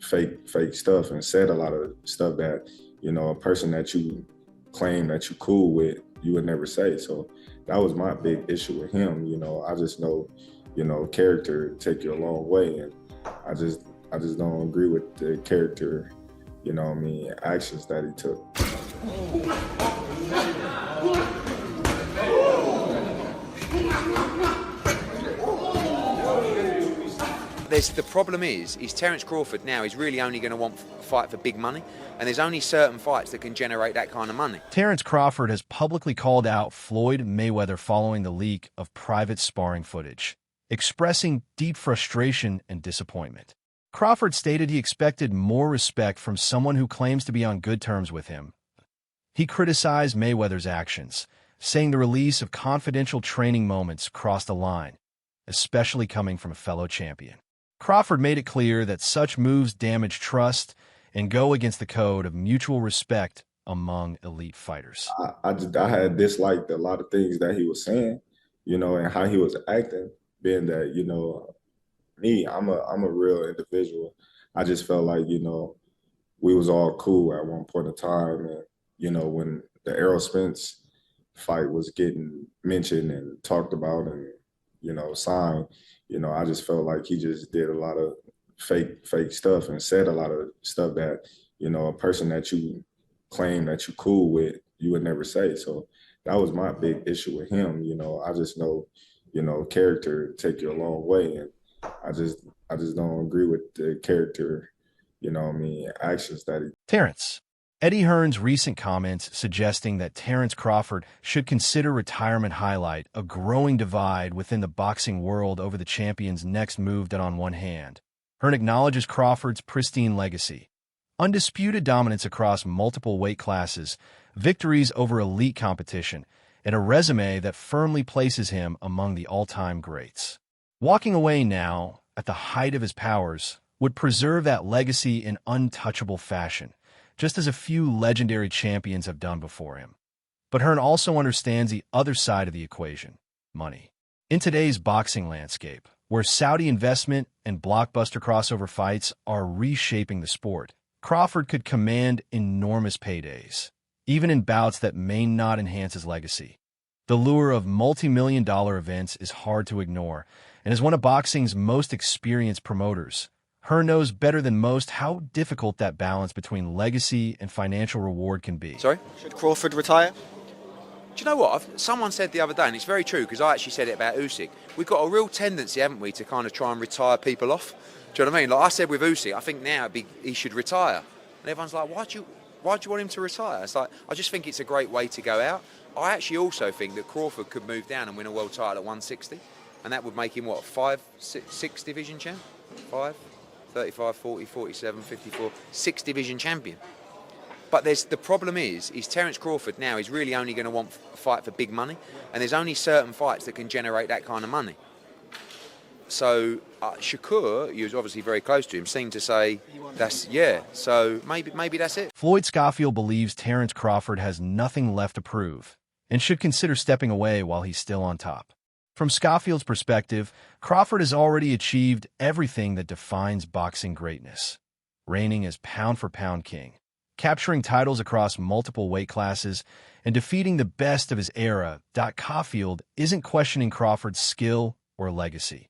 fake stuff and said a lot of stuff that, a person that you claim that you cool with, you would never say. So that was my big issue with him. I just know, character take you a long way. And I just don't agree with the character, actions that he took. The problem is Terence Crawford now is really only going to want a fight for big money, and there's only certain fights that can generate that kind of money. Terence Crawford has publicly called out Floyd Mayweather following the leak of private sparring footage, expressing deep frustration and disappointment. Crawford stated he expected more respect from someone who claims to be on good terms with him. He criticized Mayweather's actions, saying the release of confidential training moments crossed a line, especially coming from a fellow champion. Crawford made it clear that such moves damage trust and go against the code of mutual respect among elite fighters. I had disliked a lot of things that he was saying, and how he was acting, being that, me, I'm a real individual. I just felt like, we was all cool at one point in time. And, when the Errol Spence fight was getting mentioned and talked about and, signed, I just felt like he just did a lot of fake stuff and said a lot of stuff that, a person that you claim that you cool with, you would never say. So that was my big issue with him. I just know, character take you a long way. And I just don't agree with the character, actions that he. Terence. Eddie Hearn's recent comments suggesting that Terence Crawford should consider retirement highlight a growing divide within the boxing world over the champion's next move that on one hand, Hearn acknowledges Crawford's pristine legacy, undisputed dominance across multiple weight classes, victories over elite competition, and a resume that firmly places him among the all-time greats. Walking away now, at the height of his powers, would preserve that legacy in untouchable fashion, just as a few legendary champions have done before him. But Hearn also understands the other side of the equation, money. In today's boxing landscape, where Saudi investment and blockbuster crossover fights are reshaping the sport, Crawford could command enormous paydays, even in bouts that may not enhance his legacy. The lure of multi-million-dollar events is hard to ignore, and as one of boxing's most experienced promoters, Hearn knows better than most how difficult that balance between legacy and financial reward can be. Sorry? Should Crawford retire? Do you know what? Someone said the other day, and it's very true, because I actually said it about Usyk. We've got a real tendency, haven't we, to kind of try and retire people off. Do you know what I mean? Like I said with Usyk, I think now he should retire. And everyone's like, why do you want him to retire? It's like, I just think it's a great way to go out. I actually also think that Crawford could move down and win a world title at 160. And that would make him, what, 6 division champ? 5? 35, 40, 47, 54, 6 division champion. But the problem is Terence Crawford now is really only going to want a fight for big money, and there's only certain fights that can generate that kind of money. So Shakur, he was obviously very close to him, seemed to say, so maybe that's it. Floyd Schofield believes Terence Crawford has nothing left to prove and should consider stepping away while he's still on top. From Schofield's perspective, Crawford has already achieved everything that defines boxing greatness, reigning as pound-for-pound king, capturing titles across multiple weight classes, and defeating the best of his era. Caulfield isn't questioning Crawford's skill or legacy.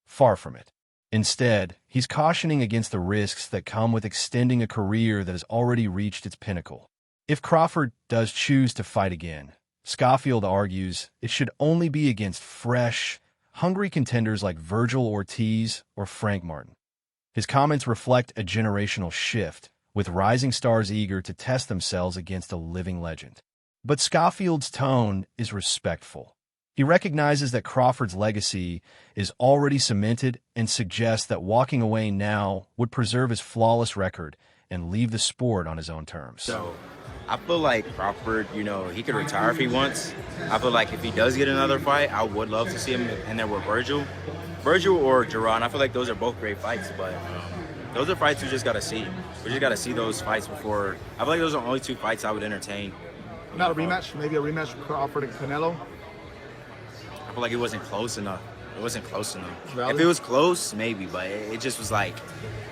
Far from it. Instead, he's cautioning against the risks that come with extending a career that has already reached its pinnacle. If Crawford does choose to fight again, Schofield argues it should only be against fresh, hungry contenders like Virgil Ortiz or Frank Martin. His comments reflect a generational shift, with rising stars eager to test themselves against a living legend. But Schofield's tone is respectful. He recognizes that Crawford's legacy is already cemented and suggests that walking away now would preserve his flawless record and leave the sport on his own terms. So I feel like Crawford, he could retire if he wants. I feel like if he does get another fight, I would love to see him in there with Virgil or Jerron. I feel like those are both great fights, but those are fights we just got to see. We just got to see those fights before. I feel like those are the only 2 fights I would entertain. Not a rematch? Maybe a rematch with Crawford and Canelo? I feel like it wasn't close enough. It wasn't close enough. Valid? If it was close, maybe, but it just was like,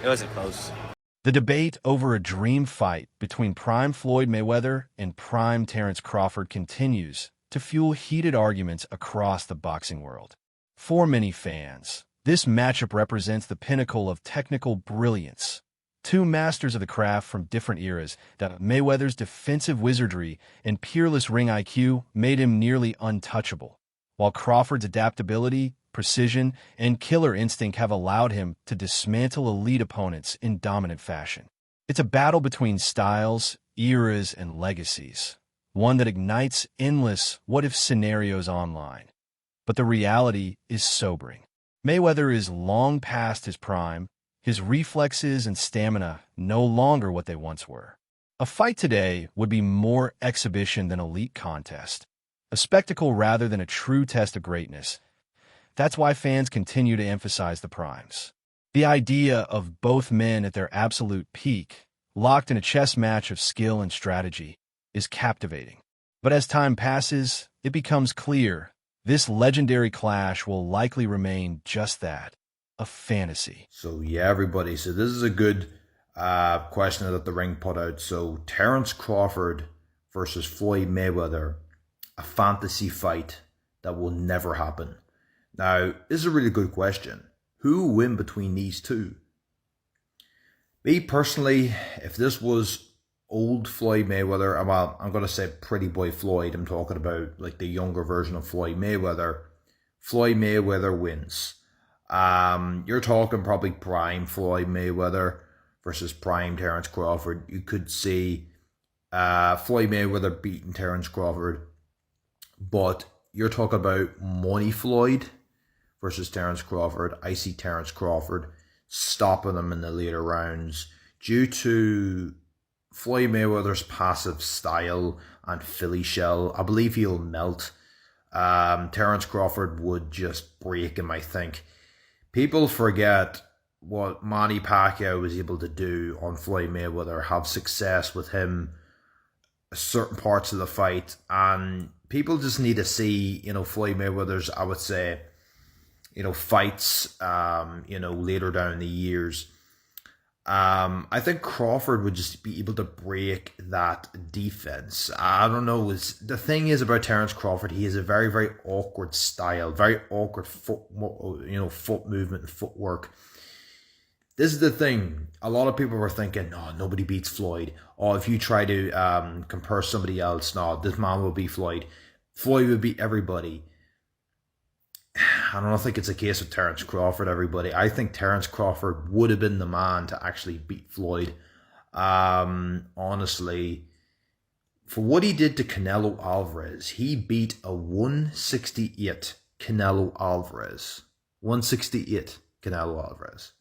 it wasn't close. The debate over a dream fight between prime Floyd Mayweather and prime Terence Crawford continues to fuel heated arguments across the boxing world. For many fans, this matchup represents the pinnacle of technical brilliance. Two masters of the craft from different eras, that Mayweather's defensive wizardry and peerless ring IQ made him nearly untouchable, while Crawford's adaptability, precision, and killer instinct have allowed him to dismantle elite opponents in dominant fashion. It's a battle between styles, eras, and legacies, one that ignites endless what-if scenarios online. But the reality is sobering. Mayweather is long past his prime, his reflexes and stamina no longer what they once were. A fight today would be more exhibition than elite contest, a spectacle rather than a true test of greatness. That's why fans continue to emphasize the primes. The idea of both men at their absolute peak, locked in a chess match of skill and strategy, is captivating. But as time passes, it becomes clear this legendary clash will likely remain just that, a fantasy. So yeah, everybody. So this is a good question that the ring put out. So Terence Crawford versus Floyd Mayweather, a fantasy fight that will never happen. Now, this is a really good question. Who will win between these two? Me personally, if this was old Floyd Mayweather, well, I'm going to say pretty boy Floyd. I'm talking about like the younger version of Floyd Mayweather. Floyd Mayweather wins. You're talking probably prime Floyd Mayweather versus prime Terence Crawford. You could see Floyd Mayweather beating Terence Crawford, but you're talking about money Floyd versus Terence Crawford. I see Terence Crawford stopping him in the later rounds due to Floyd Mayweather's passive style and Philly shell. I believe he'll melt. Terence Crawford would just break him, I think. People forget what Manny Pacquiao was able to do on Floyd Mayweather, have success with him certain parts of the fight, and people just need to see, Floyd Mayweather's, I would say, fights, later down the years. I think Crawford would just be able to break that defense. I don't know. The thing is about Terence Crawford, he has a very, very awkward style, very awkward foot movement and footwork. This is the thing. A lot of people were thinking, no, nobody beats Floyd. Or if you try to compare somebody else, no, this man will beat Floyd. Floyd would beat everybody. I don't think it's a case of Terence Crawford, everybody. I think Terence Crawford would have been the man to actually beat Floyd. Honestly, for what he did to Canelo Alvarez, he beat a 168 Canelo Alvarez. 168 Canelo Alvarez.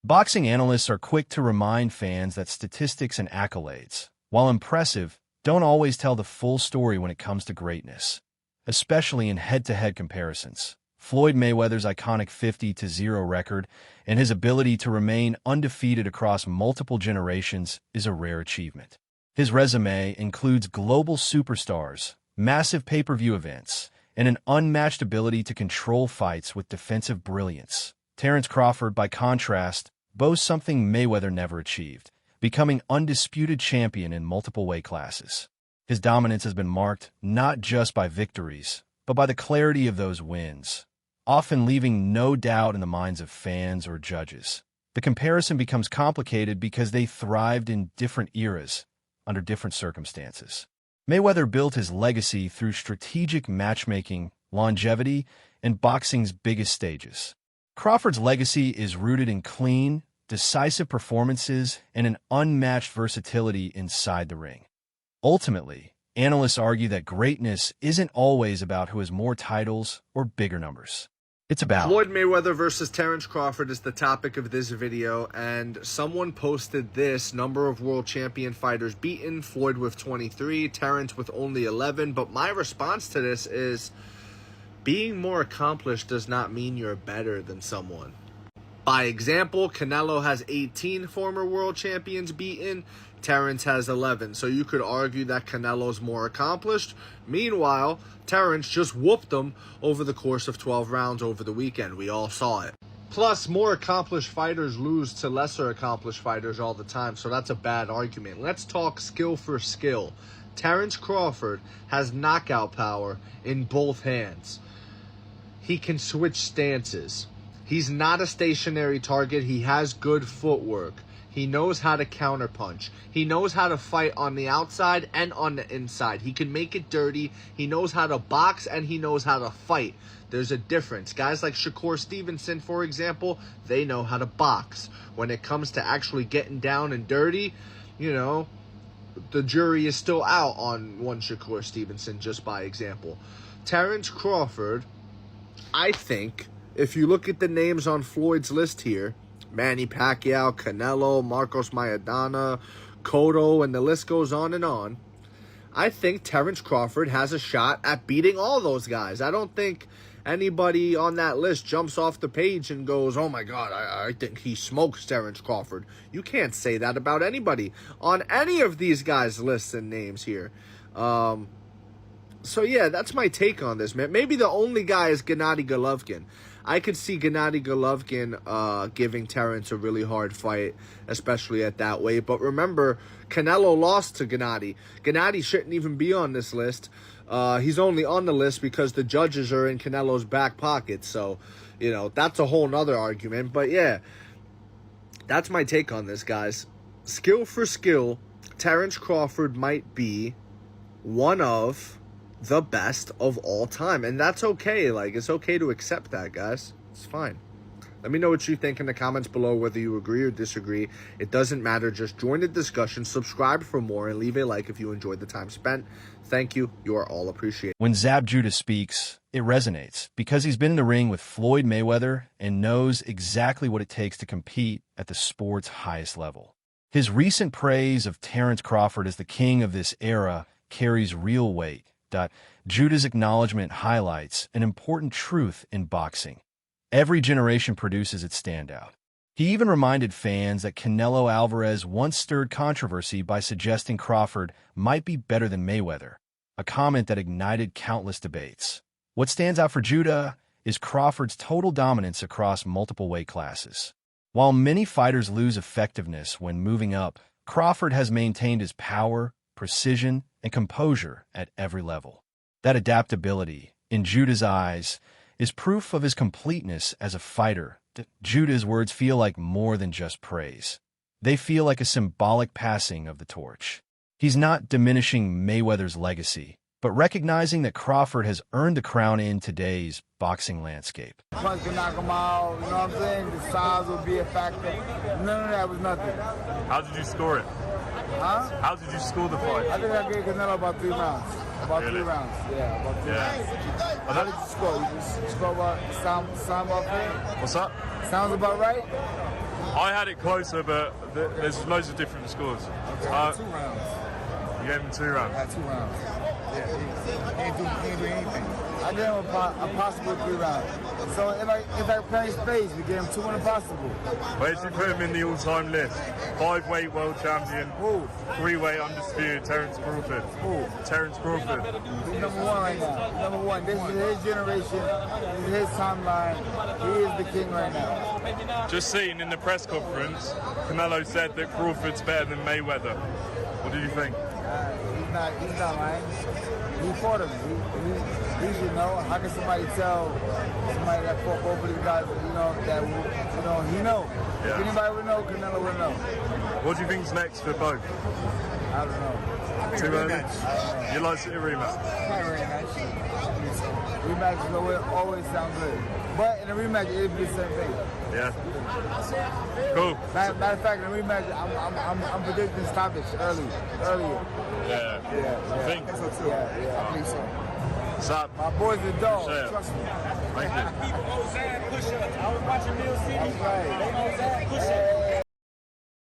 Boxing analysts are quick to remind fans that statistics and accolades, while impressive, don't always tell the full story when it comes to greatness, especially in head-to-head comparisons. Floyd Mayweather's iconic 50-0 record and his ability to remain undefeated across multiple generations is a rare achievement. His resume includes global superstars, massive pay-per-view events, and an unmatched ability to control fights with defensive brilliance. Terence Crawford, by contrast, boasts something Mayweather never achieved, becoming undisputed champion in multiple weight classes. His dominance has been marked not just by victories, but by the clarity of those wins, often leaving no doubt in the minds of fans or judges. The comparison becomes complicated because they thrived in different eras, under different circumstances. Mayweather built his legacy through strategic matchmaking, longevity, and boxing's biggest stages. Crawford's legacy is rooted in clean, decisive performances and an unmatched versatility inside the ring. Ultimately, analysts argue that greatness isn't always about who has more titles or bigger numbers. It's about Floyd Mayweather versus Terence Crawford is the topic of this video, and someone posted this: number of world champion fighters beaten, Floyd with 23, Terence with only 11. But my response to this is, being more accomplished does not mean you're better than someone. By example, Canelo has 18 former world champions beaten, Terence has 11. So you could argue that Canelo's more accomplished. Meanwhile, Terence just whooped him over the course of 12 rounds over the weekend. We all saw it. Plus, more accomplished fighters lose to lesser accomplished fighters all the time, so that's a bad argument. Let's talk skill for skill. Terence Crawford has knockout power in both hands. He can switch stances. He's not a stationary target. He has good footwork. He knows how to counterpunch. He knows how to fight on the outside and on the inside. He can make it dirty. He knows how to box and he knows how to fight. There's a difference. Guys like Shakur Stevenson, for example, they know how to box. When it comes to actually getting down and dirty, you know, the jury is still out on one Shakur Stevenson, just by example. Terence Crawford, I think, if you look at the names on Floyd's list here, Manny Pacquiao, Canelo, Marcos Maidana, Cotto, and the list goes on and on, I think Terence Crawford has a shot at beating all those guys. I don't think anybody on that list jumps off the page and goes, oh my God, I think he smokes Terence Crawford. You can't say that about anybody on any of these guys' lists and names here. So yeah, that's my take on this, man. Maybe the only guy is Gennady Golovkin. I could see Gennady Golovkin giving Terence a really hard fight, especially at that weight. But remember, Canelo lost to Gennady. Gennady shouldn't even be on this list. He's only on the list because the judges are in Canelo's back pocket. So, you know, that's a whole nother argument. But yeah, that's my take on this, guys. Skill for skill, Terence Crawford might be one of the best of all time, and that's okay. Like, it's okay to accept that, guys. It's fine. Let me know what you think in the comments below, whether you agree or disagree. It doesn't matter. Just join the discussion, subscribe for more, and leave a like if you enjoyed the time spent. Thank you. You are all appreciated. When Zab Judah speaks, it resonates because he's been in the ring with Floyd Mayweather and knows exactly what it takes to compete at the sport's highest level. His recent praise of Terence Crawford as the king of this era carries real weight. Judah's acknowledgement highlights an important truth in boxing. Every generation produces its standout. He even reminded fans that Canelo Alvarez once stirred controversy by suggesting Crawford might be better than Mayweather, a comment that ignited countless debates. What stands out for Judah is Crawford's total dominance across multiple weight classes. While many fighters lose effectiveness when moving up, Crawford has maintained his power, precision, and composure at every level. That adaptability, in Judah's eyes, is proof of his completeness as a fighter. Judah's words feel like more than just praise. They feel like a symbolic passing of the torch. He's not diminishing Mayweather's legacy, but recognizing that Crawford has earned the crown in today's boxing landscape. Punch can knock him out, you know what I'm saying? The size will be a factor. None of that was nothing. How did you score it? Huh? How did you score the fight? I think I gave Canelo about 3 rounds. About Really? 3 rounds. Yeah, about 3 rounds. How did you score? You just score about sound about fair? What's that? Sounds about right? I had it closer, but there's loads of different scores. 2 rounds. You gave him 2 rounds. I had 2 rounds. Yeah, he ain't do anything. I gave him a possible 3 rounds. So if I play space, we gave him 2 in a possible. Where did you put him in the all-time list? 5-weight world champion. Who? 3-weight undisputed, Terence Crawford. Who? Terence Crawford. He's number 1 right now. Number 1. This is his generation. This is his timeline. He is the king right now. Just seen in the press conference, Canelo said that Crawford's better than Mayweather. What do you think? He's not lying. He fought him. He should know. How can somebody tell somebody that fought both of these guys, he know. Yeah. If anybody would know, Canelo would know. What do you think's next for both? I don't know. 2 early? You like to see a rematch? Rematches always sound good. But in a rematch, it'd be the same thing. Yeah. Cool. Matter of fact, in a rematch, I'm predicting stoppage earlier. Yeah. Yeah. I think. Yeah, I think so. Zab. My boy's the dog. Sure. Trust me. Thank you. That's right.